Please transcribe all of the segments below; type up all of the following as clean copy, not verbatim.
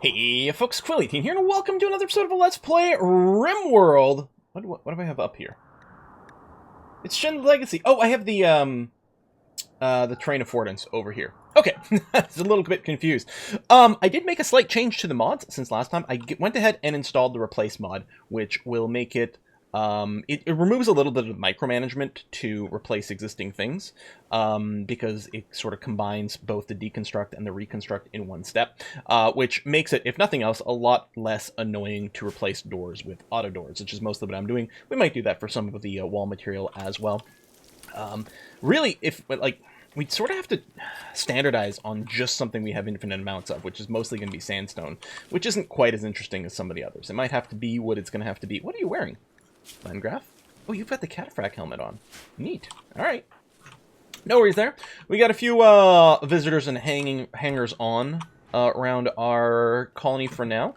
Hey folks, Quilly18 here, and welcome to another episode of a Let's Play Rimworld. What do I have up here? It's Shin Legacy. Oh, I have the Train Affordance over here. Okay, it's a little bit confused. I did make a slight change to the mods since last time. I went ahead and installed the Replace mod, which will make it it removes a little bit of micromanagement to replace existing things, because it sort of combines both the deconstruct and the reconstruct in one step, which makes it, if nothing else, a lot less annoying to replace doors with auto doors, which is mostly what I'm doing. We might do that for some of the wall material as well. Really, we'd sort of have to standardize on just something we have infinite amounts of, which is mostly going to be sandstone, which isn't quite as interesting as some of the others. It might have to be what it's going to have to be. What are you wearing? Landgraf? Oh, you've got the cataphract helmet on. Neat. Alright. No worries there. We got a few visitors and hangers on around our colony for now.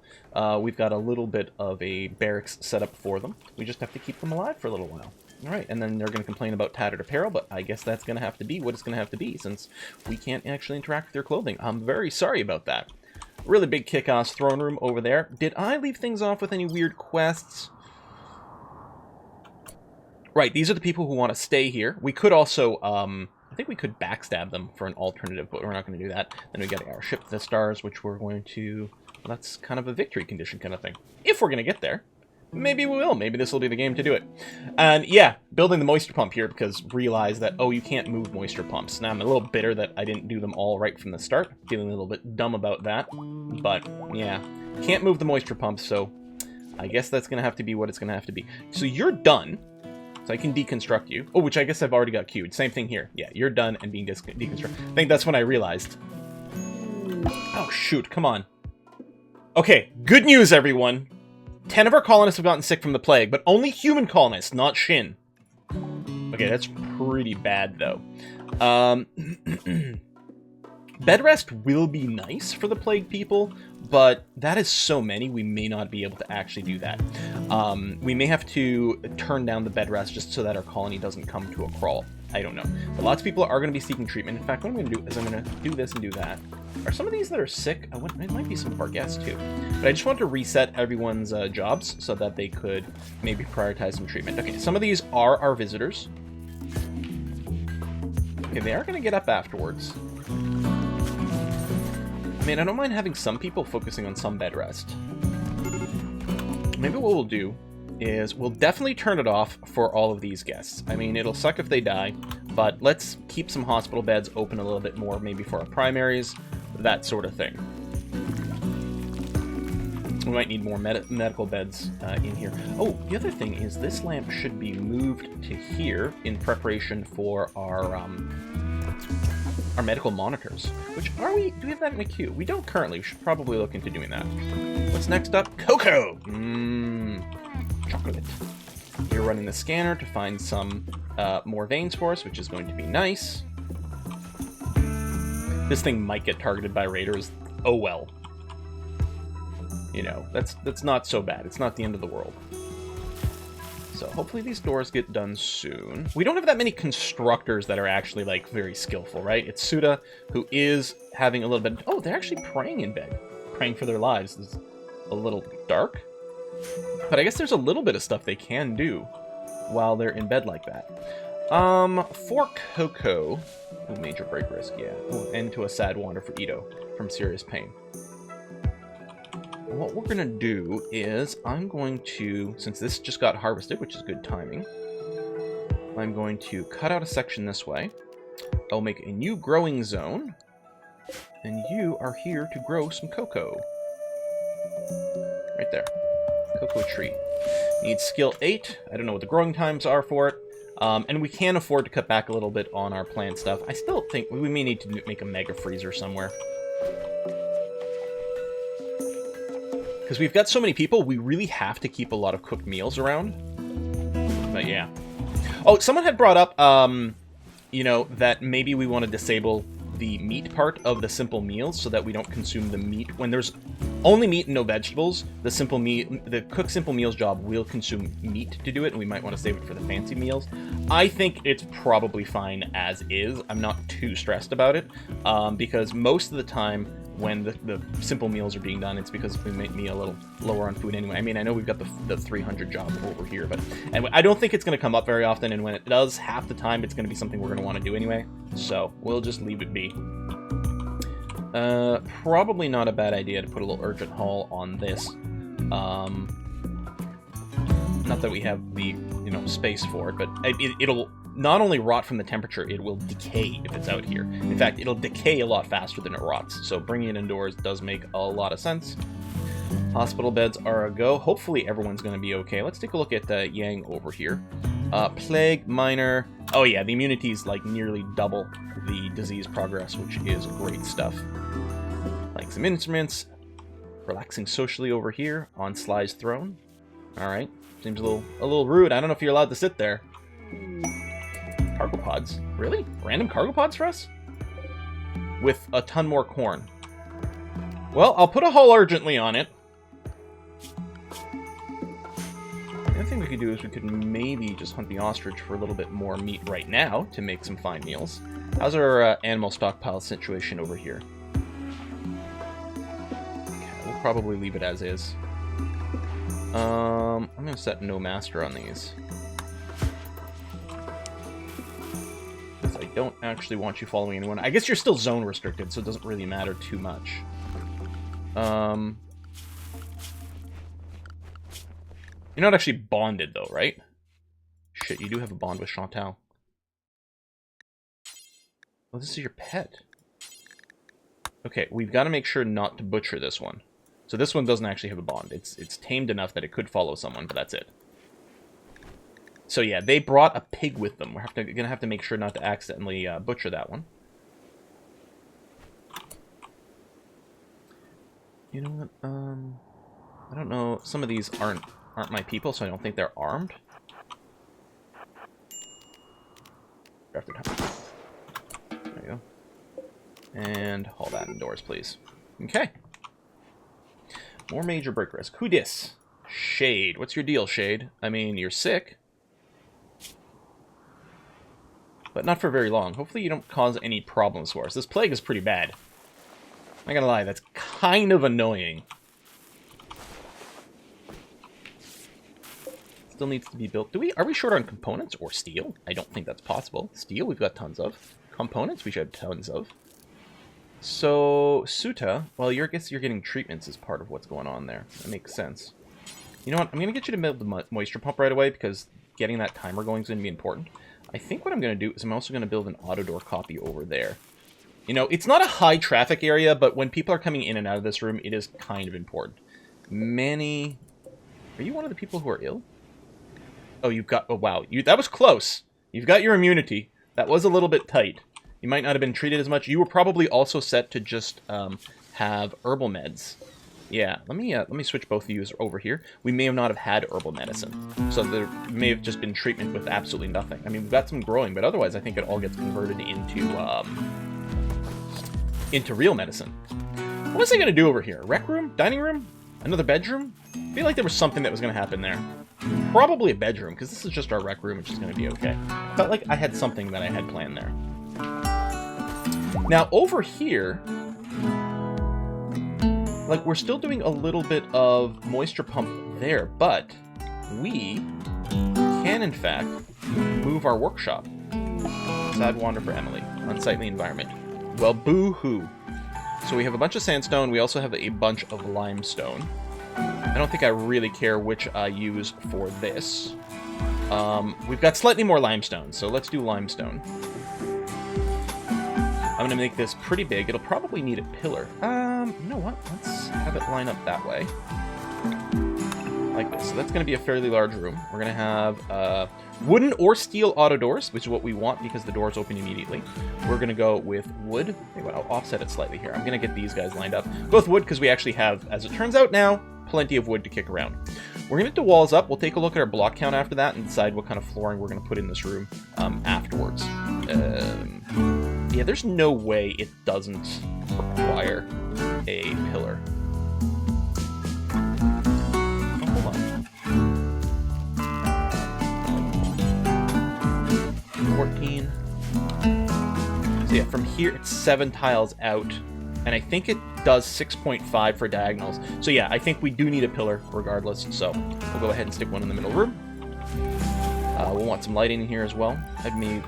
We've got a little bit of a barracks set up for them. We just have to keep them alive for a little while. Alright, and then they're going to complain about tattered apparel, but I guess that's going to have to be what it's going to have to be, since we can't actually interact with their clothing. I'm very sorry about that. Really big kick-ass throne room over there. Did I leave things off with any weird quests? Right, these are the people who want to stay here. We could also, I think we could backstab them for an alternative, but we're not going to do that. Then we got our ship to the stars, which we're going to... Well, that's kind of a victory condition kind of thing. If we're going to get there. Maybe we will. Maybe this will be the game to do it. And yeah, building the moisture pump here because realize that, oh, you can't move moisture pumps. Now, I'm a little bitter that I didn't do them all right from the start. Feeling a little bit dumb about that. But, yeah, can't move the moisture pumps, so I guess that's going to have to be what it's going to have to be. So you're done. So I can deconstruct you. Oh, which I guess I've already got queued. Same thing here. Yeah, you're done and being deconstructed. I think that's when I realized. Oh, shoot. Come on. Okay, good news, everyone. 10 of our colonists have gotten sick from the plague, but only human colonists, not Shin. Okay, that's pretty bad, though. Bed rest will be nice for the plague people, but that is so many, we may not be able to actually do that. We may have to turn down the bed rest just so that our colony doesn't come to a crawl. I don't know. But lots of people are going to be seeking treatment. In fact, what I'm going to do is I'm going to do this and do that. Are some of these that are sick? It might be some of our guests, too. But I just want to reset everyone's jobs so that they could maybe prioritize some treatment. Okay, some of these are our visitors. Okay, they are going to get up afterwards. I mean, I don't mind having some people focusing on some bed rest. Maybe what we'll do is we'll definitely turn it off for all of these guests. I mean, it'll suck if they die, but let's keep some hospital beds open a little bit more, maybe for our primaries, that sort of thing. We might need more medical beds in here. Oh, the other thing is this lamp should be moved to here in preparation for our medical monitors. Which, do we have that in the queue? We don't currently. We should probably look into doing that. What's next up? Cocoa! Chocolate. You're running the scanner to find some more veins for us, which is going to be nice. This thing might get targeted by raiders. Oh well. You know, that's not so bad. It's not the end of the world. So hopefully these doors get done soon. We don't have that many constructors that are actually, like, very skillful, right? It's Suda, who is having a little bit... Oh, they're actually praying in bed. Praying for their lives. It's a little dark. But I guess there's a little bit of stuff they can do while they're in bed like that. For Coco... Ooh, major break risk, yeah. Ooh, end to a sad wander for Ito from serious pain. What we're going to do is I'm going to, since this just got harvested, which is good timing, I'm going to cut out a section this way. I'll make a new growing zone, and you are here to grow some cocoa. Right there. Cocoa tree. Needs skill 8. I don't know what the growing times are for it. And we can afford to cut back a little bit on our plant stuff. I still think we may need to make a mega freezer somewhere. Because we've got so many people, we really have to keep a lot of cooked meals around. But yeah. Oh, someone had brought up, you know, that maybe we want to disable the meat part of the simple meals so that we don't consume the meat. When there's only meat and no vegetables, the cook simple meals job will consume meat to do it, and we might want to save it for the fancy meals. I think it's probably fine as is. I'm not too stressed about it, because most of the time when the simple meals are being done. It's because we make me a little lower on food anyway. I mean, I know we've got the 300 job over here, but and I don't think it's going to come up very often, and when it does, half the time it's going to be something we're going to want to do anyway, so we'll just leave it be. Probably not a bad idea to put a little urgent haul on this. Not that we have the, you know, space for it, but it'll not only rot from the temperature, it will decay if it's out here. In fact, it'll decay a lot faster than it rots, so bringing it indoors does make a lot of sense. Hospital beds are a go. Hopefully everyone's going to be okay. Let's take a look at Yang over here. Plague, minor. Oh yeah, the immunity is like nearly double the disease progress, which is great stuff. Like some instruments. Relaxing socially over here on Sly's throne. Alright. Seems a little rude. I don't know if you're allowed to sit there. Cargo pods. Really? Random cargo pods for us? With a ton more corn. Well, I'll put a haul urgently on it. The other thing we could do is we could maybe just hunt the ostrich for a little bit more meat right now to make some fine meals. How's our animal stockpile situation over here? Okay, we'll probably leave it as is. I'm going to set no master on these. Because I don't actually want you following anyone. I guess you're still zone restricted, so it doesn't really matter too much. You're not actually bonded, though, right? Shit, you do have a bond with Chantal. Oh, this is your pet. Okay, we've got to make sure not to butcher this one. So this one doesn't actually have a bond. It's tamed enough that it could follow someone, but that's it. So yeah, they brought a pig with them. We're gonna have to make sure not to accidentally butcher that one. You know what? I don't know. Some of these aren't my people, so I don't think they're armed. There you go. And haul that indoors, please. Okay. More major break risk. Who dis? Shade. What's your deal, Shade? I mean, you're sick. But not for very long. Hopefully you don't cause any problems for us. This plague is pretty bad. I'm not gonna lie, that's kind of annoying. Still needs to be built. Are we short on components or steel? I don't think that's possible. Steel we've got tons of. Components we should have tons of. So, Suta, well, I guess you're getting treatments as part of what's going on there. That makes sense. You know what? I'm going to get you to build the moisture pump right away, because getting that timer going is going to be important. I think what I'm going to do is I'm also going to build an auto door copy over there. You know, it's not a high traffic area, but when people are coming in and out of this room, it is kind of important. Manny... Are you one of the people who are ill? Oh, you've got... Oh, wow. That was close. You've got your immunity. That was a little bit tight. You might not have been treated as much. You were probably also set to just have herbal meds. Yeah, let me switch both of you over here. We may have not have had herbal medicine, so there may have just been treatment with absolutely nothing. I mean, we've got some growing, but otherwise I think it all gets converted into real medicine. What was I going to do over here? Rec room? Dining room? Another bedroom? I feel like there was something that was going to happen there. Probably a bedroom, because this is just our rec room, which is going to be okay. Felt like I had something that I had planned there. Now, over here, like, we're still doing a little bit of moisture pump there, but we can, in fact, move our workshop. Sad wander for Emily. Unsightly environment. Well, boo-hoo. So we have a bunch of sandstone. We also have a bunch of limestone. I don't think I really care which I use for this. We've got slightly more limestone, so let's do limestone. I'm going to make this pretty big. It'll probably need a pillar. You know what? Let's have it line up that way. Like this. So that's going to be a fairly large room. We're going to have wooden or steel auto doors, which is what we want because the doors open immediately. We're going to go with wood. Anyway, I'll offset it slightly here. I'm going to get these guys lined up. Both wood because we actually have, as it turns out now, plenty of wood to kick around. We're going to get the walls up. We'll take a look at our block count after that and decide what kind of flooring we're going to put in this room afterwards. Yeah, there's no way it doesn't require a pillar. Oh, hold on. 14. So yeah, from here it's 7 tiles out And I think it does 6.5 for diagonals. So yeah, I think we do need a pillar regardless. So we'll go ahead and stick one in the middle room. We'll want some lighting in here as well. I've made...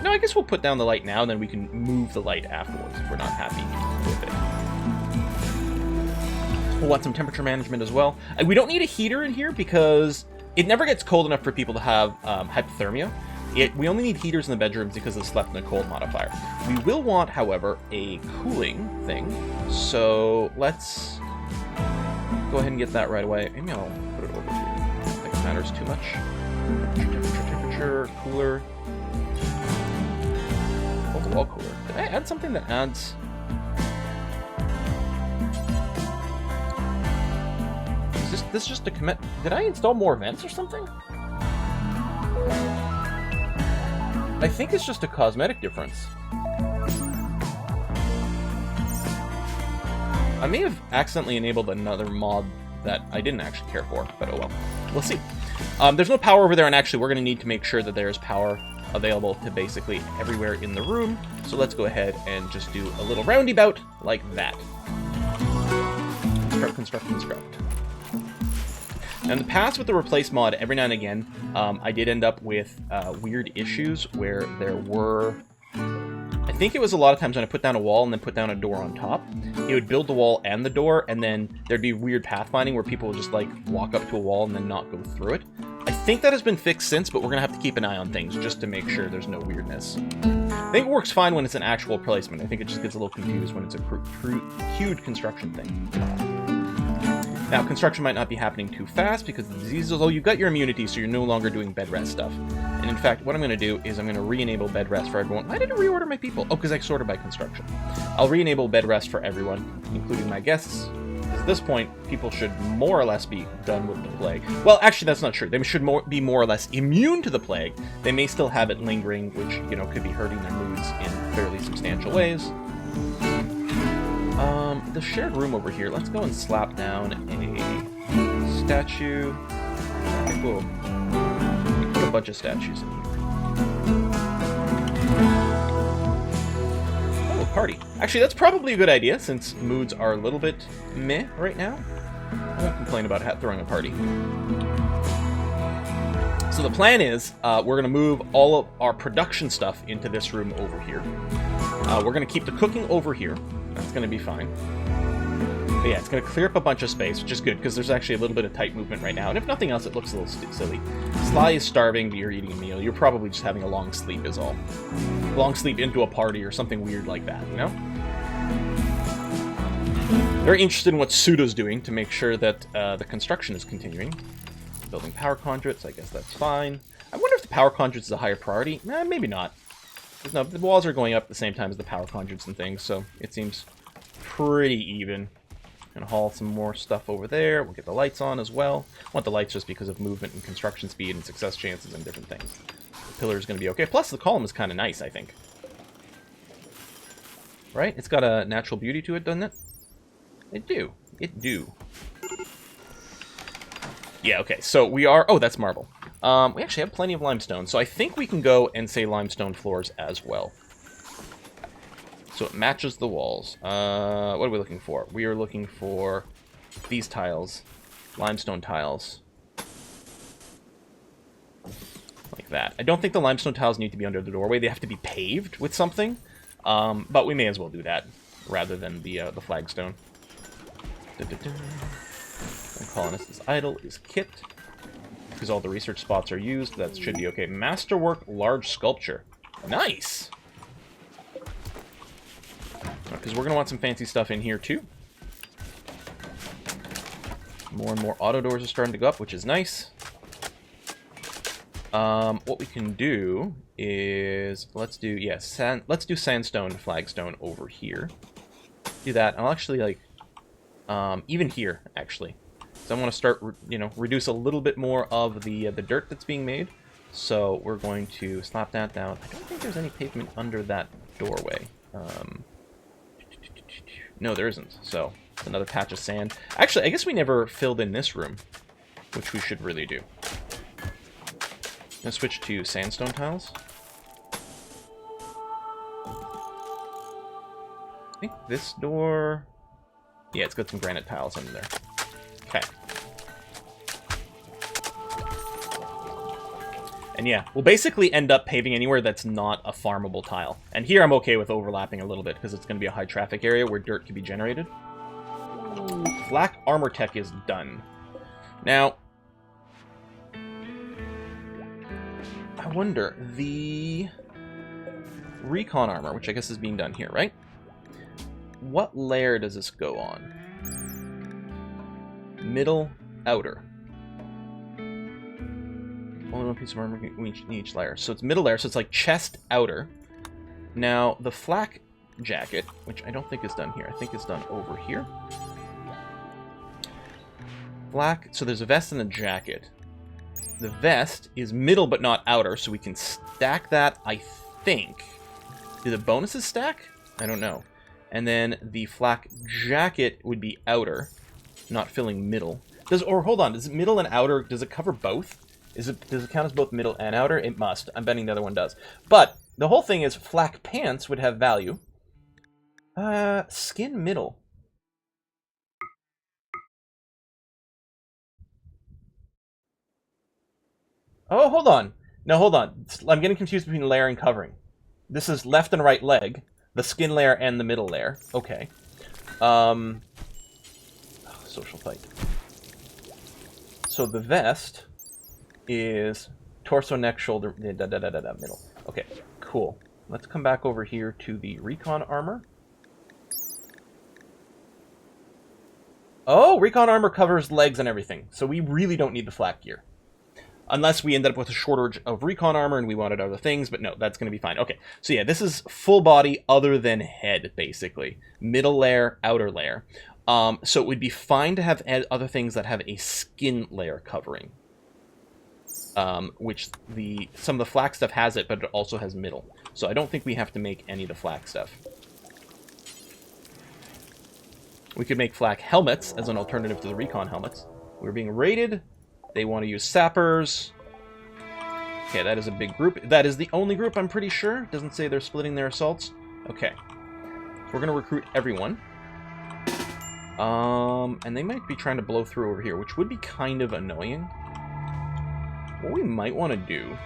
no, I guess we'll put down the light now, and then we can move the light afterwards if we're not happy with it. We'll want some temperature management as well. We don't need a heater in here because it never gets cold enough for people to have hypothermia. We only need heaters in the bedrooms because of the slept in the cold modifier. We will want, however, a cooling thing. So let's go ahead and get that right away. Maybe I'll put it over here. I don't think it matters too much. Temperature, cooler. Overall cooler. Did I add something that adds... Is this just a commit? Did I install more vents or something? I think it's just a cosmetic difference. I may have accidentally enabled another mod that I didn't actually care for, but oh well. We'll see. There's no power over there, and actually we're going to need to make sure that there's power available to basically everywhere in the room. So let's go ahead and just do a little roundabout like that. Construct, construct, construct. Now in the past with the replace mod, every now and again, I did end up with weird issues where there were... I think it was a lot of times when I put down a wall and then put down a door on top, it would build the wall and the door, and then there'd be weird pathfinding where people would just like walk up to a wall and then not go through it. I think that has been fixed since, but we're going to have to keep an eye on things just to make sure there's no weirdness. I think it works fine when it's an actual replacement. I think it just gets a little confused when it's a huge construction thing. Now, construction might not be happening too fast because of the diseases, although you've got your immunity, so you're no longer doing bed rest stuff. And in fact, what I'm going to do is I'm going to re-enable bed rest for everyone. Why did it reorder my people? Oh, because I sorted by construction. I'll re-enable bed rest for everyone, including my guests. At this point, people should more or less be done with the plague. Well, actually, that's not true. They should be more or less immune to the plague. They may still have it lingering, which, you know, could be hurting their moods in fairly substantial ways. The shared room over here, let's go and slap down a statue. I think we'll put a bunch of statues in here. Oh, a party. Actually, that's probably a good idea, since moods are a little bit meh right now. I won't complain about throwing a party. So the plan is, we're going to move all of our production stuff into this room over here. We're going to keep the cooking over here. That's going to be fine. But yeah, it's going to clear up a bunch of space, which is good, because there's actually a little bit of tight movement right now. And if nothing else, it looks a little silly. Sly is starving, but you're eating a meal. You're probably just having a long sleep is all. Long sleep into a party or something weird like that, you know? Very interested in what Pseudo's doing to make sure that the construction is continuing. Building power conduits, I guess that's fine. I wonder if the power conduits is a higher priority. Maybe not. No, the walls are going up at the same time as the power conduits and things, so it seems pretty even. Gonna haul some more stuff over there. We'll get the lights on as well. I want the lights just because of movement and construction speed and success chances and different things. The pillar is gonna be okay. Plus, the column is kind of nice, I think. Right? It's got a natural beauty to it, doesn't it? It do. It do. Yeah, okay, so we are... Oh, that's marble. We actually have plenty of limestone, so I think we can go and say limestone floors as well. So it matches the walls. What are we looking for? We are looking for these tiles. Limestone tiles. Like that. I don't think the limestone tiles need to be under the doorway. They have to be paved with something. But we may as well do that, rather than the flagstone. I'm calling this idle is kit. Because all the research spots are used. That should be okay. Masterwork large sculpture. Nice! Because we're going to want some fancy stuff in here, too. More and more auto doors are starting to go up, which is nice. What we can do is... Let's do, let's do sandstone flagstone over here. Do that. I'll actually, like... even here, actually. So I want to start, you know, reduce a little bit more of the dirt that's being made. So we're going to slap that down. I don't think there's any pavement under that doorway. No, there isn't. So it's another patch of sand. Actually, I guess we never filled in this room, which we should really do. Let's switch to sandstone tiles. think this door... Yeah, it's got some granite tiles under there. Okay. And yeah, we'll basically end up paving anywhere that's not a farmable tile. And here I'm okay with overlapping a little bit, because it's going to be a high traffic area where dirt can be generated. Flak armor tech is done. Now, I wonder, the recon armor, which I guess is being done here, right? What layer does this go on? Middle, outer. Only one piece of armor in each layer. So it's middle layer, so it's like chest, outer. Now, the flak jacket, which I don't think is done here. I think it's done over here. Flak, so there's a vest and a jacket. The vest is middle but not outer, so we can stack that, I think. Do the bonuses stack? I don't know. And then the flak jacket would be outer, not filling middle. Hold on, does middle and outer, does it cover both? Does it count as both middle and outer? It must. I'm betting the other one does. But the whole thing is flak pants would have value. Skin middle. Oh, hold on. No, hold on. I'm getting confused between layer and covering. This is left and right leg, the skin layer and the middle layer. Okay. Social fight. So the vest is torso, neck, shoulder, middle. Okay, cool. Let's come back over here to the recon armor. Oh, recon armor covers legs and everything, so we really don't need the flak gear. Unless we ended up with a shortage of recon armor and we wanted other things, but no, that's going to be fine. Okay, so yeah, this is full body other than head, basically. Middle layer, outer layer. So it would be fine to have other things that have a skin layer covering. Which some of the flak stuff has it, but it also has middle. So I don't think we have to make any of the flak stuff. We could make flak helmets as an alternative to the recon helmets. We're being raided. They want to use sappers. Okay, that is a big group. That is the only group, I'm pretty sure. Doesn't say they're splitting their assaults. Okay. We're going to recruit everyone. And they might be trying to blow through over here, which would be kind of annoying. What we might want to do...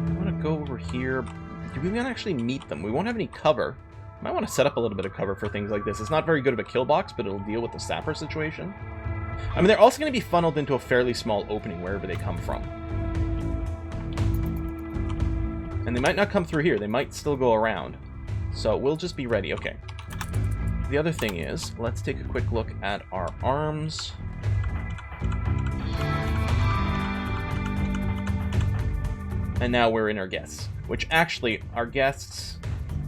I want to go over here. Do we want to actually meet them? We won't have any cover. Might want to set up a little bit of cover for things like this. It's not very good of a kill box, but it'll deal with the sapper situation. I mean, they're also going to be funneled into a fairly small opening wherever they come from. And they might not come through here. They might still go around. So we'll just be ready. Okay. The other thing is, let's take a quick look at our arms. And now we're in our guests. Which actually, our guests...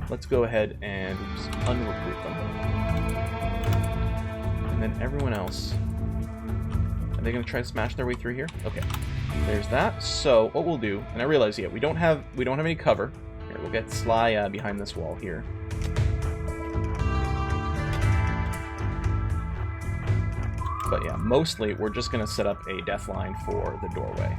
Let's go ahead and just unrecruit them. And then everyone else. Are they going to try to smash their way through here? Okay. There's that. So what we'll do, and I realize, yeah, we don't have any cover. Here, we'll get Sly behind this wall here. But yeah, mostly we're just going to set up a death line for the doorway.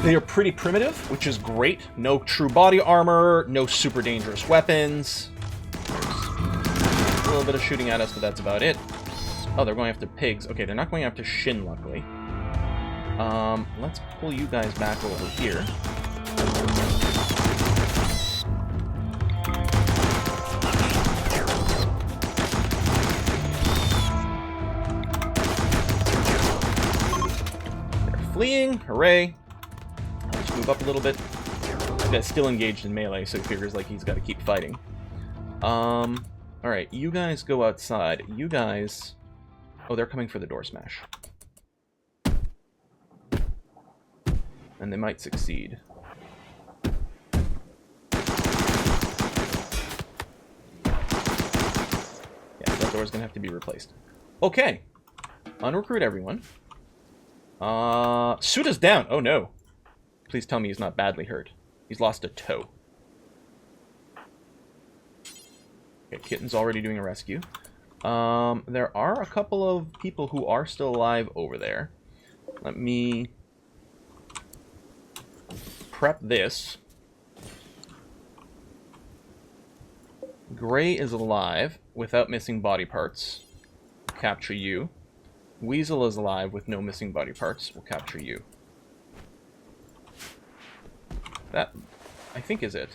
They are pretty primitive, which is great. No true body armor, no super dangerous weapons. There's a little bit of shooting at us, but that's about it. Oh, they're going after pigs. Okay, they're not going after Shin, luckily. Let's pull you guys back over here. They're fleeing. Hooray. Let's move up a little bit. This guy's still engaged in melee, so he figures like he's got to keep fighting. Alright, you guys go outside. You guys... Oh, they're coming for the door smash. And they might succeed. Yeah, that door's gonna have to be replaced. Okay. Unrecruit everyone. Suda's down! Oh no. Please tell me he's not badly hurt. He's lost a toe. Okay, Kitten's already doing a rescue. There are a couple of people who are still alive over there. Let me prep this. Gray is alive without missing body parts. Capture you. Weasel is alive with no missing body parts. We'll capture you. That, I think, is it.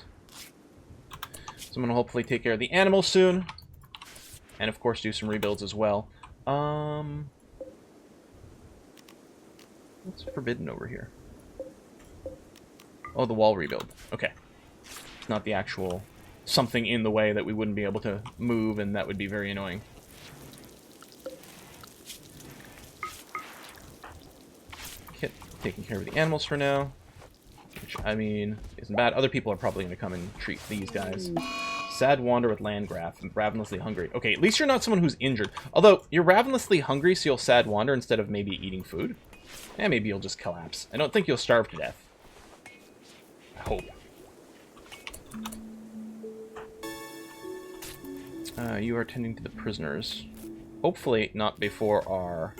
So I'm going to hopefully take care of the animals soon. And, of course, do some rebuilds as well. What's forbidden over here? Oh, the wall rebuild. Okay. It's not the actual something in the way that we wouldn't be able to move, and that would be very annoying. Kit taking care of the animals for now. Which, I mean, isn't bad. Other people are probably going to come and treat these guys. Sad wander with Landgraf and ravenously hungry. Okay, at least you're not someone who's injured. Although, you're ravenously hungry, so you'll sad wander instead of maybe eating food. And maybe you'll just collapse. I don't think you'll starve to death. I hope. You are tending to the prisoners. Hopefully not before our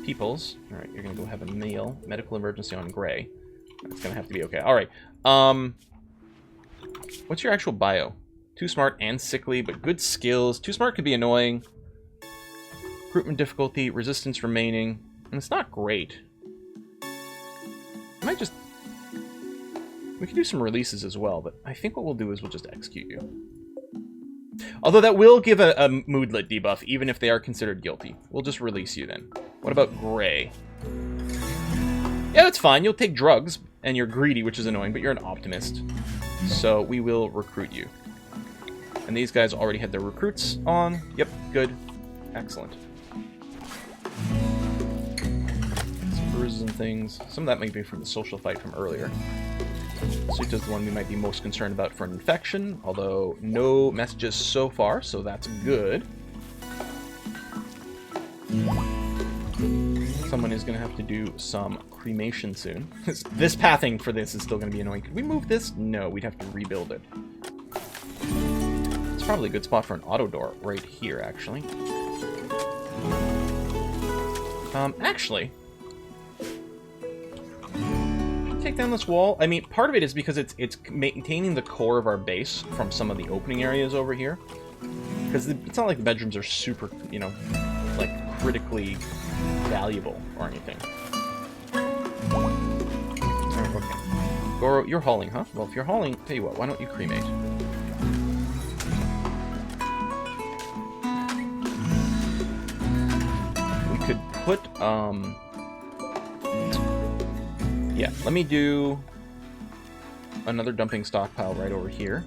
peoples. Alright, you're going to go have a meal. Medical emergency on Gray. That's going to have to be okay. Alright. What's your actual bio? Too smart and sickly, but good skills. Too smart could be annoying. Recruitment difficulty, resistance remaining. And it's not great. I might just... We can do some releases as well, but I think what we'll do is we'll just execute you. Although that will give a moodlet debuff, even if they are considered guilty. We'll just release you then. What about Gray? Yeah, that's fine. You'll take drugs, and you're greedy, which is annoying, but you're an optimist. So we will recruit you. And these guys already had their recruits on. Yep, good. Excellent. Some bruises and things. Some of that might be from the social fight from earlier. Suta's the one we might be most concerned about for an infection, although no messages so far, so that's good. Someone is going to have to do some cremation soon. This pathing for this is still going to be annoying. Could we move this? No, we'd have to rebuild it. It's probably a good spot for an auto door right here, actually. Actually... take down this wall. I mean, part of it is because it's maintaining the core of our base from some of the opening areas over here. Because it's not like the bedrooms are super, you know, like, critically valuable or anything. Okay. Goro, you're hauling, huh? Well, if you're hauling, tell you what, why don't you cremate? We could put, yeah, let me do another dumping stockpile right over here.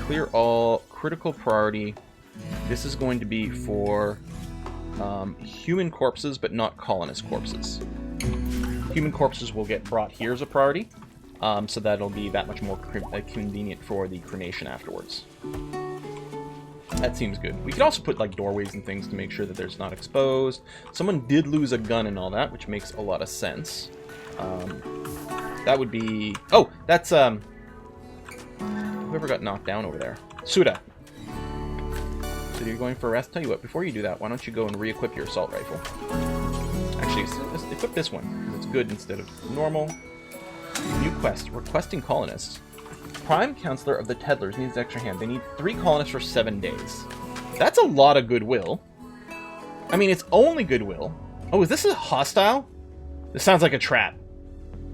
Clear all, critical priority. This is going to be for human corpses, but not colonist corpses. Human corpses will get brought here as a priority, so that'll be that much more convenient for the cremation afterwards. That seems good. We could also put, like, doorways and things to make sure that there's not exposed. Someone did lose a gun and all that, which makes a lot of sense. That would be... Oh, that's, whoever got knocked down over there. Suda. So you're going for a rest? Tell you what, before you do that, why don't you go and re-equip your assault rifle? Actually, let's equip this one, because it's good instead of normal. New quest. Requesting colonists. Prime Counselor of the Teddlers needs an extra hand. They need 3 colonists for 7 days. That's a lot of goodwill. I mean, it's only goodwill. Oh, is this a hostile? This sounds like a trap.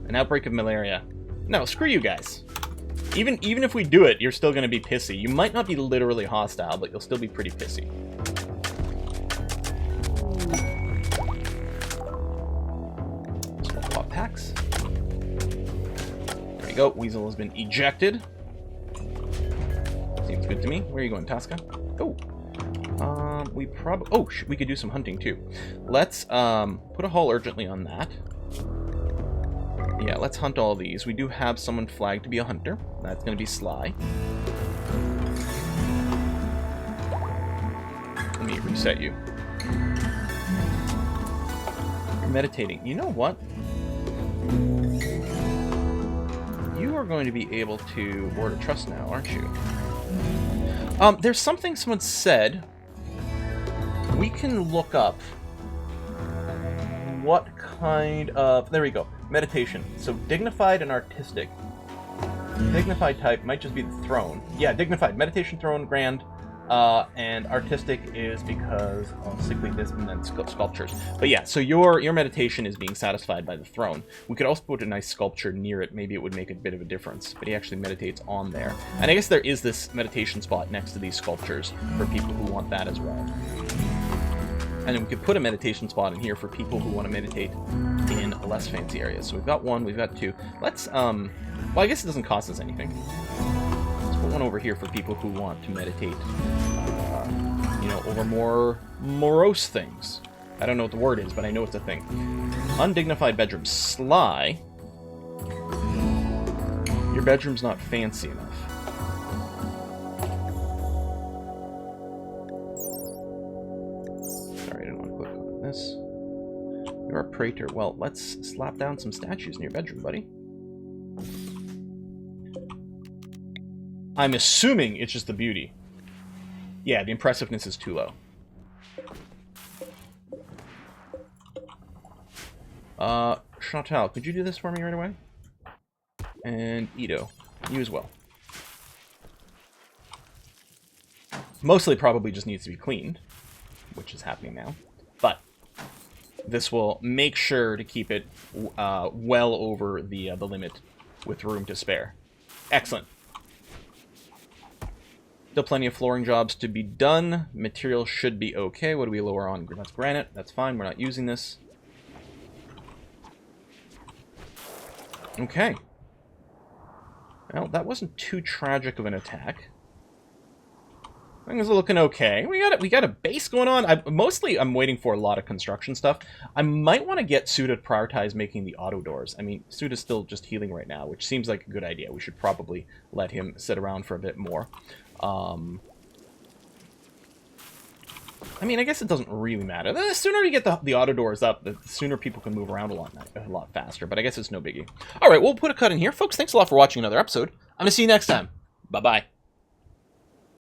An outbreak of malaria. No, screw you guys. Even if we do it, you're still going to be pissy. You might not be literally hostile, but you'll still be pretty pissy. Small pop packs. There we go. Weasel has been ejected. Seems good to me. Where are you going, Tasca? Oh. We probably... Oh, we could do some hunting, too. Let's put a haul urgently on that. Yeah, let's hunt all these. We do have someone flagged to be a hunter. That's going to be Sly. Let me reset you. You're meditating. You know what? You are going to be able to ward a trust now, aren't you? There's something someone said. We can look up what kind of... There we go. Meditation. So, dignified and artistic. Dignified type might just be the throne. Yeah, dignified. Meditation, throne, grand. And artistic is because of sickly this and then sculptures. But yeah, so your meditation is being satisfied by the throne. We could also put a nice sculpture near it. Maybe it would make a bit of a difference. But he actually meditates on there. And I guess there is this meditation spot next to these sculptures for people who want that as well. And then we could put a meditation spot in here for people who want to meditate in less fancy areas. So we've got one, we've got two. Let's, well, I guess it doesn't cost us anything. Put one over here for people who want to meditate, you know, over more morose things. I don't know what the word is, but I know it's a thing. Undignified bedroom. Sly. Your bedroom's not fancy enough. Sorry, I didn't want to click on this. You're a praetor. Well, let's slap down some statues in your bedroom, buddy. I'm assuming it's just the beauty. Yeah, the impressiveness is too low. Chantal, could you do this for me right away? And Ito, you as well. Mostly probably just needs to be cleaned, which is happening now. But this will make sure to keep it well over the limit with room to spare. Excellent. Still plenty of flooring jobs to be done. Material should be okay. What do we lower on? That's granite. That's fine. We're not using this. Okay. Well, that wasn't too tragic of an attack. Things are looking okay. We got a base going on. I'm waiting for a lot of construction stuff. I might want to get Suda to prioritize making the auto doors. I mean, Suda's still just healing right now, which seems like a good idea. We should probably let him sit around for a bit more. I mean, I guess it doesn't really matter. The sooner you get the auto doors up, the sooner people can move around a lot faster. But I guess it's no biggie. All right, we'll put a cut in here. Folks, thanks a lot for watching another episode. I'm going to see you next time. Bye-bye.